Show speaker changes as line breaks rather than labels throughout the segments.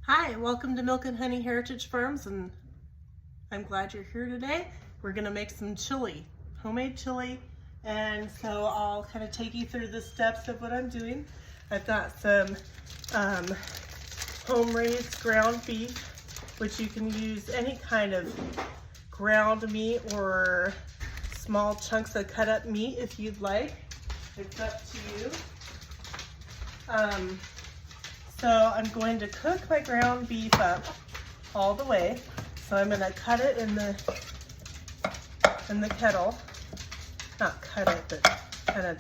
Hi, welcome to Milk and Honey Heritage Farms, and I'm glad you're here today. We're gonna make some chili, homemade chili, and so I'll kind of take you through the steps of what I'm doing. I've got some home-raised ground beef, which you can use any kind of ground meat or small chunks of cut up meat if you'd like. It's up to you. So I'm going to cook my ground beef up all the way. So I'm going to cut it in the kettle. Not cut it, but kind of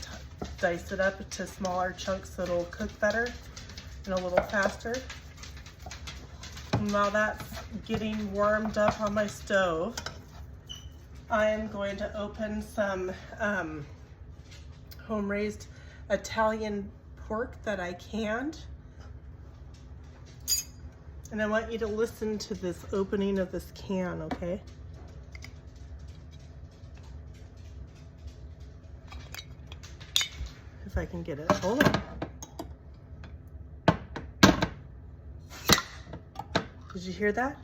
dice it up into smaller chunks so it'll cook better and a little faster. And while that's getting warmed up on my stove, I am going to open some home-raised Italian pork that I canned. And I want you to listen to this opening of this can, okay? If I can get it. Hold on. Did you hear that?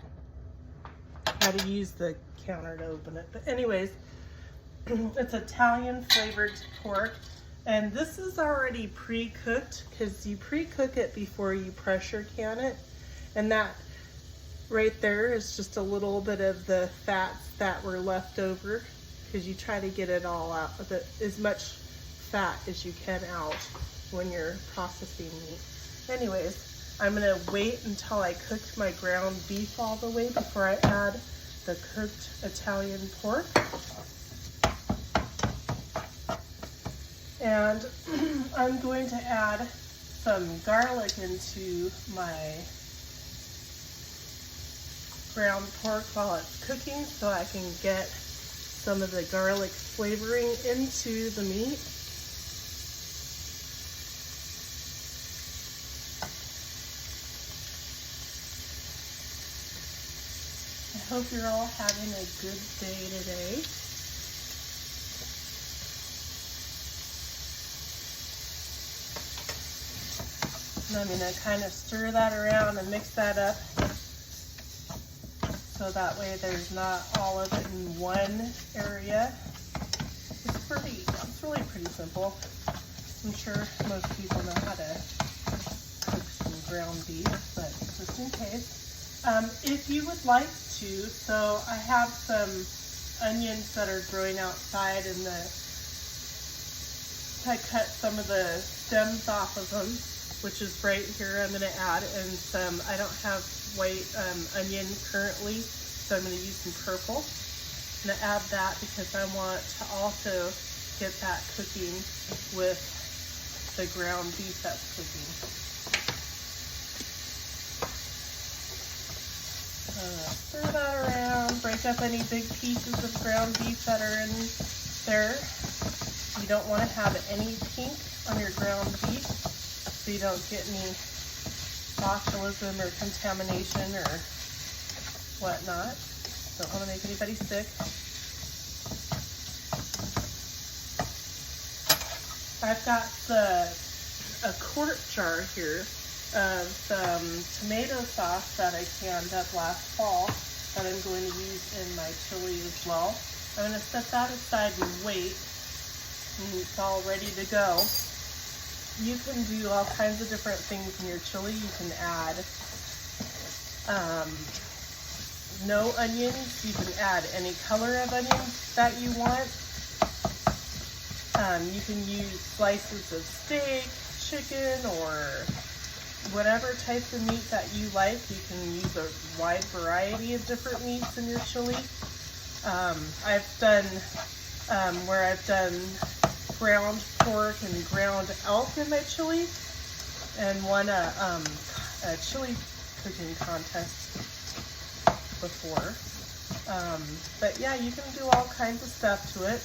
I had to use the counter to open it. But anyways, it's Italian flavored pork. And this is already pre-cooked because you pre-cook it before you pressure can it. And that right there is just a little bit of the fats that were left over because you try to get it all out, as much fat as you can out when you're processing meat. Anyways, I'm gonna wait until I cook my ground beef all the way before I add the cooked Italian pork. And I'm going to add some garlic into my ground pork while it's cooking so I can get some of the garlic flavoring into the meat. I hope you're all having a good day today. And I'm going to kind of stir that around and mix that up so that way there's not all of it in one area. It's really pretty simple. I'm sure most people know how to cook some ground beef, but just in case. If you would like to, so I have some onions that are growing outside and I cut some of the stems off of them, which is right here I'm going to add, and some, I don't have white onion currently, so I'm going to use some purple. I'm going to add that because I want to also get that cooking with the ground beef that's cooking. Stir that around, break up any big pieces of ground beef that are in there. You don't want to have any pink on your ground beef, so you don't get any botulism or contamination or whatnot. Don't want to make anybody sick. I've got a quart jar here of some tomato sauce that I canned up last fall that I'm going to use in my chili as well. I'm going to set that aside and wait, and it's all ready to go. You can do all kinds of different things in your chili. You can add no onions. You can add any color of onions that you want. You can use slices of steak, chicken, or whatever type of meat that you like. You can use a wide variety of different meats in your chili. I've done where I've done ground pork and ground elk in my chili, and won a chili cooking contest before. But yeah, you can do all kinds of stuff to it.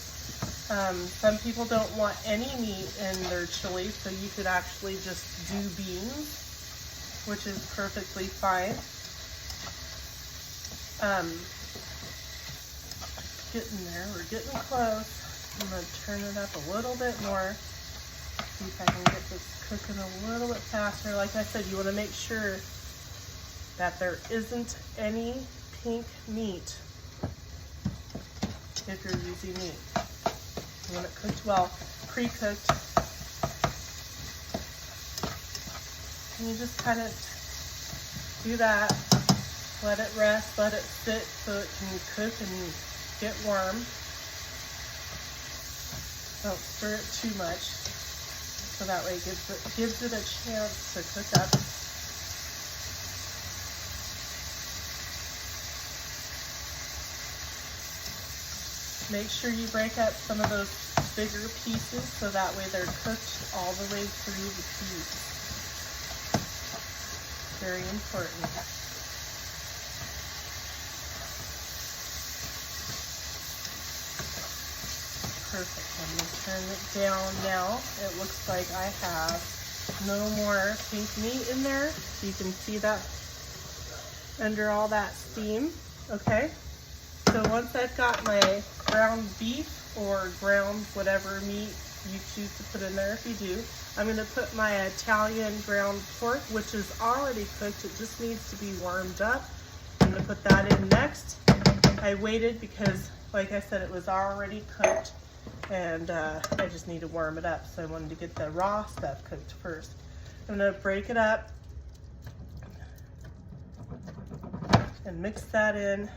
Some people don't want any meat in their chili, so you could actually just do beans, which is perfectly fine. Getting there, we're getting close. I'm going to turn it up a little bit more, see if I can get this cooking a little bit faster. Like I said, you want to make sure that there isn't any pink meat if you're using meat. You want it cooked well, pre-cooked. And you just kind of do that, let it rest, let it sit so it can cook and get warm. Don't stir it too much, so that way it gives it a chance to cook up. Make sure you break up some of those bigger pieces so that way they're cooked all the way through the piece. Very important. Perfect. I'm going to turn it down now. It looks like I have no more pink meat in there. You can see that under all that steam. Okay. So once I've got my ground beef or ground whatever meat you choose to put in there, if you do, I'm going to put my Italian ground pork, which is already cooked. It just needs to be warmed up. I'm going to put that in next. I waited because, like I said, it was already cooked, and I just need to warm it up. So I wanted to get the raw stuff cooked first. I'm going to break it up and mix that in.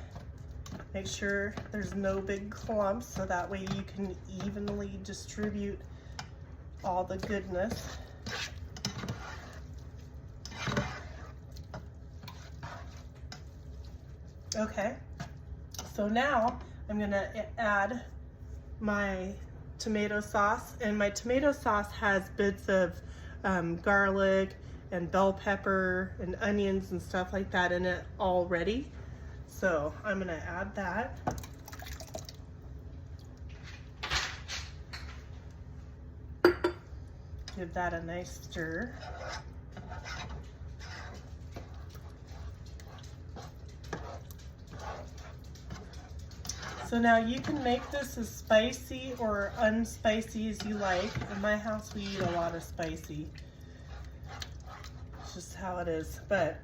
Make sure there's no big clumps so that way you can evenly distribute all the goodness. Okay, so now I'm gonna add my tomato sauce, and my tomato sauce has bits of garlic and bell pepper and onions and stuff like that in it already. So I'm gonna add that. Give that a nice stir. So now you can make this as spicy or unspicy as you like. In my house, we eat a lot of spicy. It's just how it is. But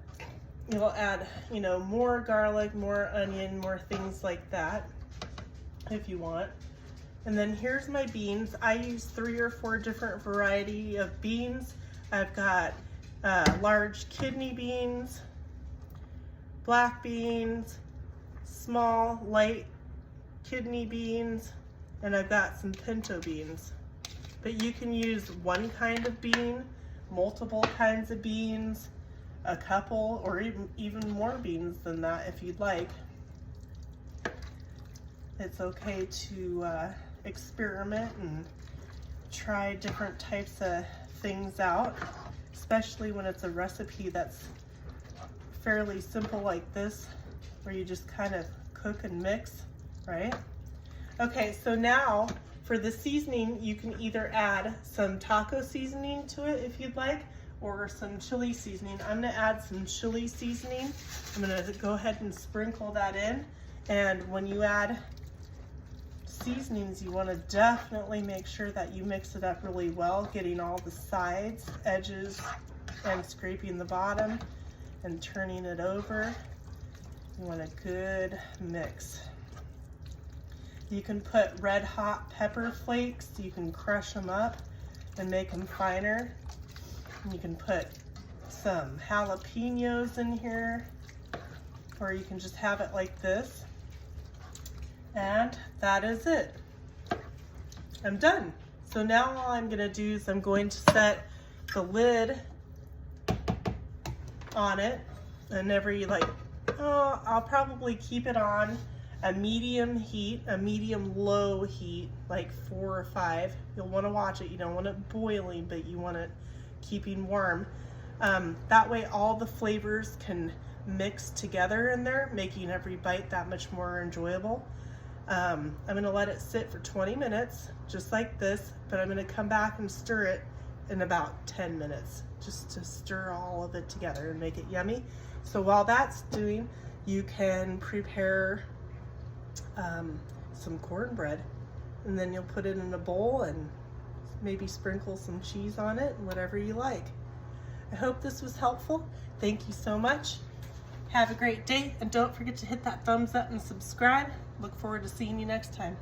you'll add, you know, more garlic, more onion, more things like that if you want. And then here's my beans. I use 3 or 4 different variety of beans. I've got large kidney beans, black beans, small light kidney beans, and I've got some pinto beans. But you can use one kind of bean, multiple kinds of beans, a couple, or even more beans than that if you'd like. It's okay to experiment and try different types of things out, especially when it's a recipe that's fairly simple like this, where you just kind of cook and mix, right? Okay, so now for the seasoning, you can either add some taco seasoning to it if you'd like, or some chili seasoning. I'm gonna add some chili seasoning. I'm gonna go ahead and sprinkle that in. And when you add seasonings, you wanna definitely make sure that you mix it up really well, getting all the sides, edges, and scraping the bottom and turning it over. You want a good mix. You can put red hot pepper flakes. You can crush them up and make them finer. You can put some jalapenos in here, or you can just have it like this. And that is it. I'm done. So now all I'm gonna do is I'm going to set the lid on it, and I'll probably keep it on a medium heat, a medium low heat, like 4 or 5. You'll want to watch it. You don't want it boiling, but you want it keeping warm. That way all the flavors can mix together in there, making every bite that much more enjoyable. I'm gonna let it sit for 20 minutes, just like this, but I'm gonna come back and stir it in about 10 minutes, just to stir all of it together and make it yummy. So while that's doing, you can prepare some cornbread, and then you'll put it in a bowl and maybe sprinkle some cheese on it, whatever you like. I hope this was helpful. Thank you so much. Have a great day, and don't forget to hit that thumbs up and subscribe. Look forward to seeing you next time.